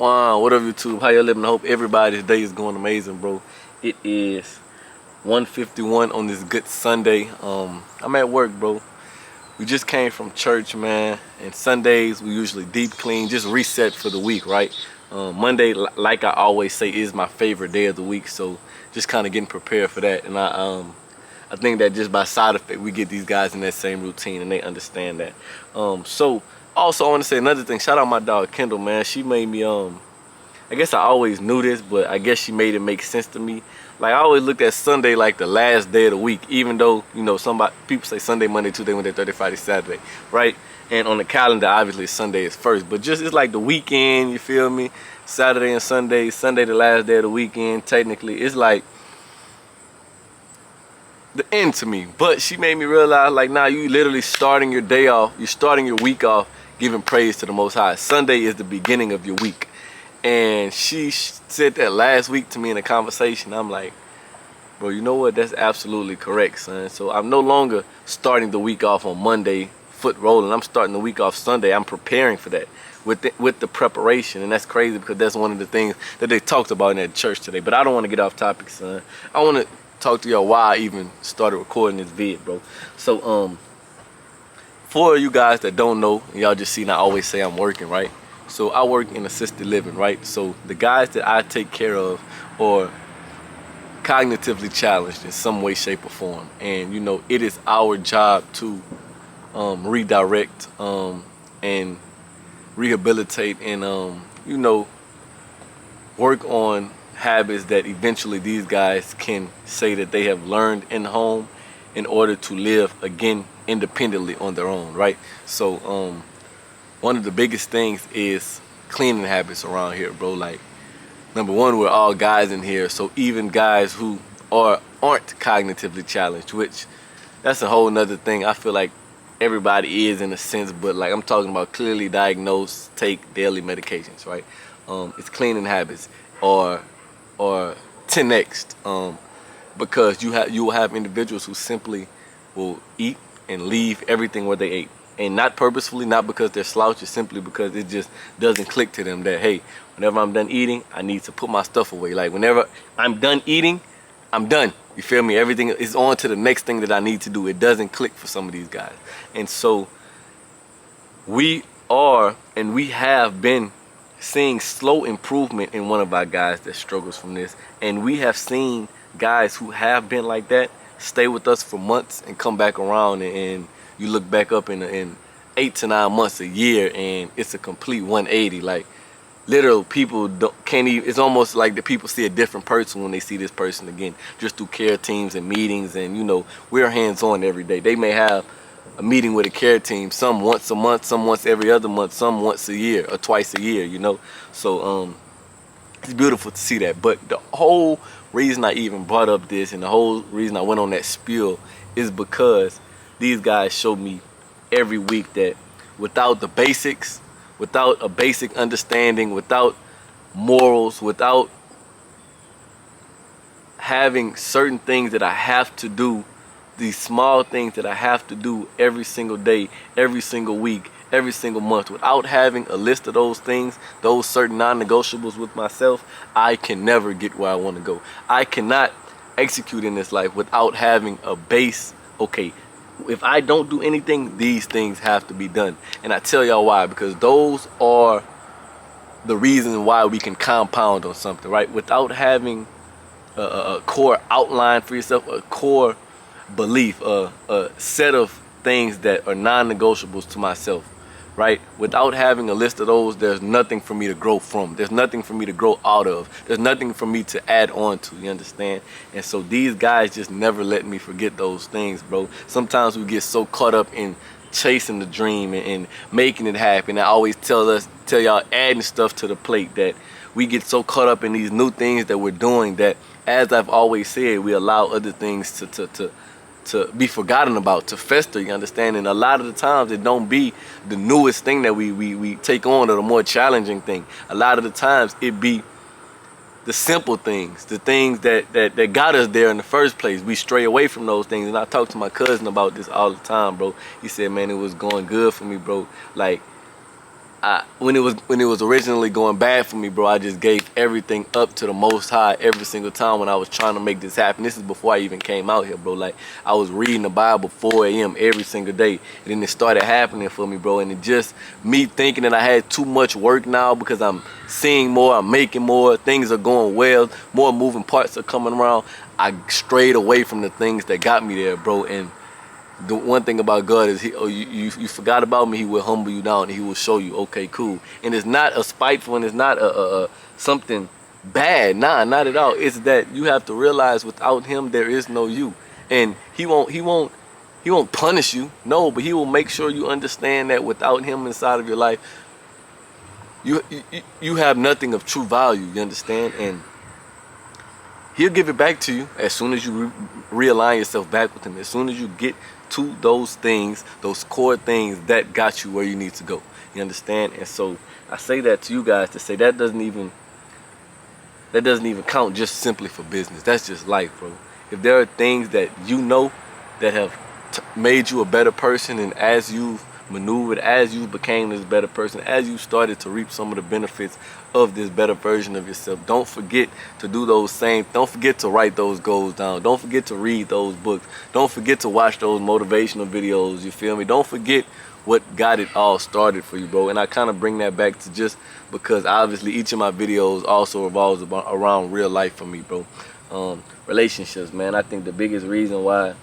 Wow, what up YouTube? How you living? I hope everybody's day is going amazing, bro. It is 1:51 on this good Sunday. I'm at work, bro. We just came from church, man. And Sundays we usually deep clean, just reset for the week, right? Monday, like I always say, is my favorite day of the week, so just kind of getting prepared for that. And I think that just by side effect, we get these guys in that same routine and they understand that. So also I want to say another thing. Shout out my dog Kendall, man. She made me I guess I always knew this, but I guess she made it make sense to me. Like I always looked at Sunday like the last day of the week, even though, you know, people say Sunday, Monday, Tuesday, Wednesday, Thursday, Friday, Saturday, right? And on the calendar, obviously Sunday is first, but just it's like the weekend, you feel me? Saturday and Sunday, Sunday the last day of the weekend, technically. It's like the end to me. But she made me realize, like, nah, you literally starting your day off, you're starting your week off giving praise to the Most High. Sunday is the beginning of your week. And she said that last week to me in a conversation. I'm like, bro, you know what? That's absolutely correct, son. So I'm no longer starting the week off on Monday, foot rolling. I'm starting the week off Sunday. I'm preparing for that with the preparation. And that's crazy because that's one of the things that they talked about in that church today. But I don't want to get off topic, son. I want to talk to y'all why I even started recording this vid, bro. So for you guys that don't know, y'all just seen I always say I'm working, right? So I work in assisted living, right? So the guys that I take care of are cognitively challenged in some way, shape, or form. And you know, it is our job to redirect and rehabilitate and you know, work on habits that eventually these guys can say that they have learned in home in order to live again independently on their own, right? So one of the biggest things is cleaning habits around here, bro. Like, number one, we're all guys in here, so even guys who aren't cognitively challenged, which that's a whole nother thing. I feel like everybody is in a sense, but like I'm talking about clearly diagnosed, take daily medications, right? It's cleaning habits or 10x, because you will have individuals who simply will eat and leave everything where they ate, and not purposefully, not because they're slouches, simply because it just doesn't click to them that, hey, whenever I'm done eating, I need to put my stuff away. Like whenever I'm done eating, I'm done. You feel me? Everything is on to the next thing that I need to do. It doesn't click for some of these guys. And so we are, and we have been seeing slow improvement in one of our guys that struggles from this. And we have seen guys who have been like that stay with us for months and come back around, and you look back up in 8 to 9 months, a year, and it's a complete 180. Like literal people can't even, it's almost like the people see a different person when they see this person again, just through care teams and meetings. And you know, we're hands-on every day. They may have a meeting with a care team, some once a month, some once every other month, some once a year or twice a year, you know. So it's beautiful to see that. But the whole reason I even brought up this, and the whole reason I went on that spiel, is because these guys show me every week that without the basics, without a basic understanding, without morals, without having certain things that I have to do, these small things that I have to do every single day, every single week, every single month, without having a list of those things, those certain non-negotiables with myself, I can never get where I want to go. I cannot execute in this life without having a base. Okay, if I don't do anything, these things have to be done. And I tell y'all why, because those are the reason why we can compound on something, right? Without having a core outline for yourself, a core belief, a set of things that are non-negotiables to myself, right? Without having a list of those, there's nothing for me to grow from. There's nothing for me to grow out of. There's nothing for me to add on to, you understand? And so these guys just never let me forget those things, bro. Sometimes we get so caught up in chasing the dream and making it happen. I always tell y'all adding stuff to the plate, that we get so caught up in these new things that we're doing that, as I've always said, we allow other things to be forgotten about, to fester, you understand? And a lot of the times it don't be the newest thing that we take on, or the more challenging thing. A lot of the times it be the simple things, the things that got us there in the first place. We stray away from those things. And I talk to my cousin about this all the time, bro. He said, man, it was going good for me, bro. Like, when it was originally going bad for me, bro, I just gave everything up to the Most High every single time when I was trying to make this happen. This is before I even came out here, bro. Like, I was reading the Bible 4 a.m. every single day, and then it started happening for me, bro. And it just me thinking that I had too much work now because I'm seeing more, I'm making more, things are going well, more moving parts are coming around. I strayed away from the things that got me there, bro. And the one thing about God is you forgot about me, he will humble you down and he will show you, okay, cool. And it's not a spiteful, and it's not a something bad. Nah, not at all. It's that you have to realize without him there is no you. And he won't punish you. No, but he will make sure you understand that without him inside of your life, you have nothing of true value, you understand? And he'll give it back to you as soon as you realign yourself back with him. As soon as you get to those things, those core things that got you where you need to go. You understand? And so I say that to you guys to say that doesn't even count just simply for business. That's just life, bro. If there are things that you know that have made you a better person, and as you've maneuvered, as you became this better person, as you started to reap some of the benefits of this better version of yourself, don't forget to do those same, don't forget to write those goals down, don't forget to read those books, don't forget to watch those motivational videos, you feel me? Don't forget what got it all started for you, bro. And I kind of bring that back to just because obviously each of my videos also revolves around real life for me, bro. Relationships, man. I think the biggest reason why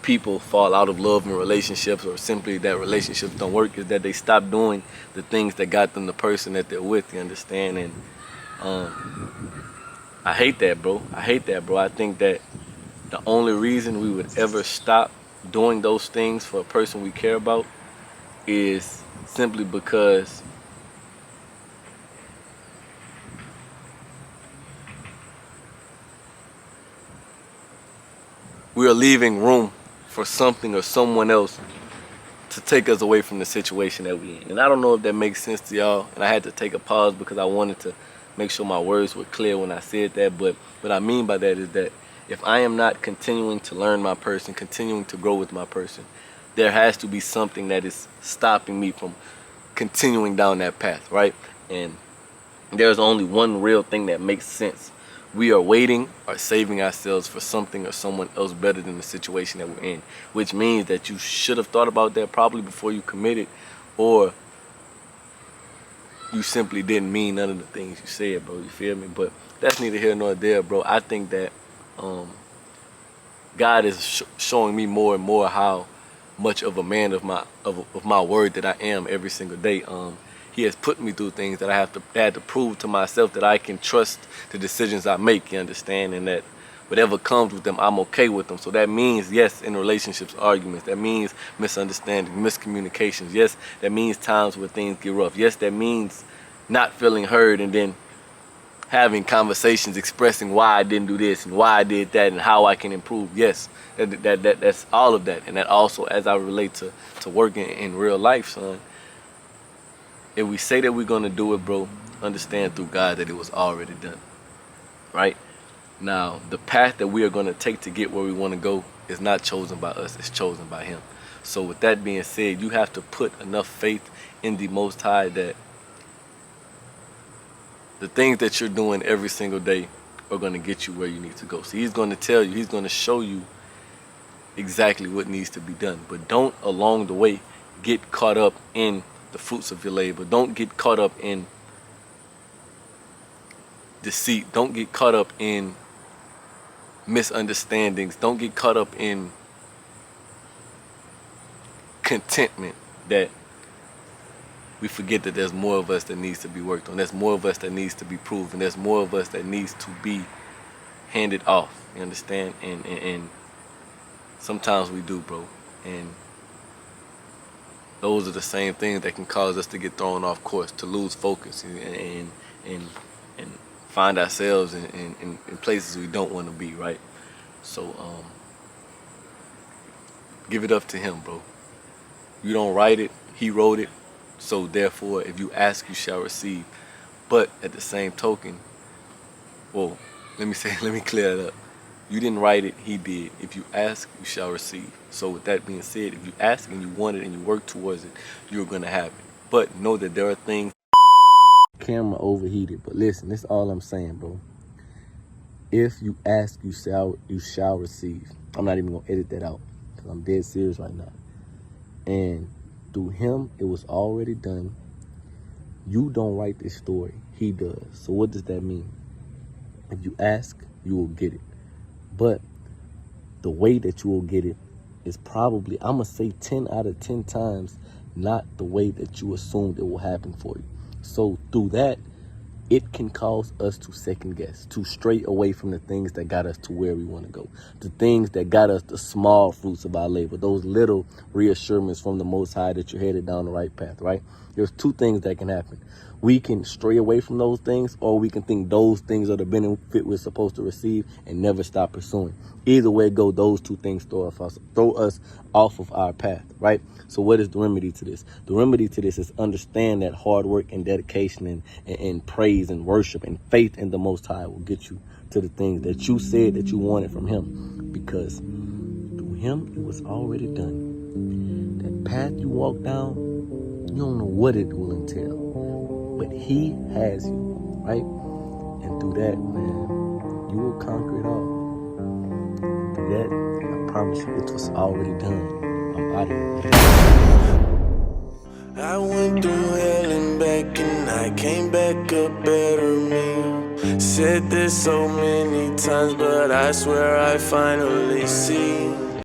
people fall out of love in relationships, or simply that relationships don't work, is that they stop doing the things that got them the person that they're with, you understand? And I hate that, bro. I hate that, bro. I think that the only reason we would ever stop doing those things for a person we care about is simply because we are leaving room for something or someone else to take us away from the situation that we're in. And I don't know if that makes sense to y'all, and I had to take a pause because I wanted to make sure my words were clear when I said that. But what I mean by that is that if I am not continuing to learn my person, continuing to grow with my person, there has to be something that is stopping me from continuing down that path, right? And there's only one real thing that makes sense. We are waiting or saving ourselves for something or someone else better than the situation that we're in, which means that you should have thought about that probably before you committed, or you simply didn't mean none of the things you said, bro. You feel me? But that's neither here nor there, bro. I think that God is showing me more and more how much of a man of my word that I am every single day. He has put me through things that I had to prove to myself that I can trust the decisions I make, you understand, and that whatever comes with them, I'm okay with them. So that means, yes, in relationships, arguments. That means misunderstanding, miscommunications. Yes, that means times where things get rough. Yes, that means not feeling heard and then having conversations expressing why I didn't do this and why I did that and how I can improve. Yes, that's all of that. And that also, as I relate to working in real life, son, if we say that we're going to do it, bro, understand through God that it was already done, right? Now, the path that we are going to take to get where we want to go is not chosen by us, it's chosen by him. So with that being said, you have to put enough faith in the Most High that the things that you're doing every single day are going to get you where you need to go. So he's going to tell you, he's going to show you exactly what needs to be done. But don't along the way get caught up in the fruits of your labor. Don't get caught up in deceit. Don't get caught up in misunderstandings. Don't get caught up in contentment that we forget that there's more of us that needs to be worked on. There's more of us that needs to be proven. There's more of us that needs to be handed off. You understand? And sometimes we do, bro. And those are the same things that can cause us to get thrown off course, to lose focus, and find ourselves in places we don't want to be, right? So give it up to him, bro. You don't write it, he wrote it. So therefore, if you ask, you shall receive. But at the same token, well, let me clear that up. You didn't write it, he did. If you ask, you shall receive. So with that being said, if you ask and you want it and you work towards it, you're going to have it. But know that there are things. Camera overheated, but listen, this is all I'm saying, bro. If you ask, you shall receive. I'm not even gonna edit that out because I'm dead serious right now. And through him, it was already done. You don't write this story, he does. So what does that mean? If you ask, you will get it. But the way that you will get it is probably, I'm gonna say 10 out of 10 times, not the way that you assumed it will happen for you. So through that, it can cause us to second guess, to stray away from the things that got us to where we want to go, the things that got us the small fruits of our labor, those little reassurances from the Most High that you're headed down the right path, right? There's two things that can happen. We can stray away from those things, or we can think those things are the benefit we're supposed to receive and never stop pursuing. Either way go, those two things throw us off of our path, right? So what is the remedy to this? The remedy to this is understand that hard work and dedication and praise and worship and faith in the Most High will get you to the things that you said that you wanted from him, because through him it was already done. That path you walk down, you don't know what it will entail, but he has you, right? And through that, man, you will conquer it all. Through that, I promise you, it was already done. I'm out of here. I went through hell and back, and I came back a better me. Said this so many times, but I swear I finally see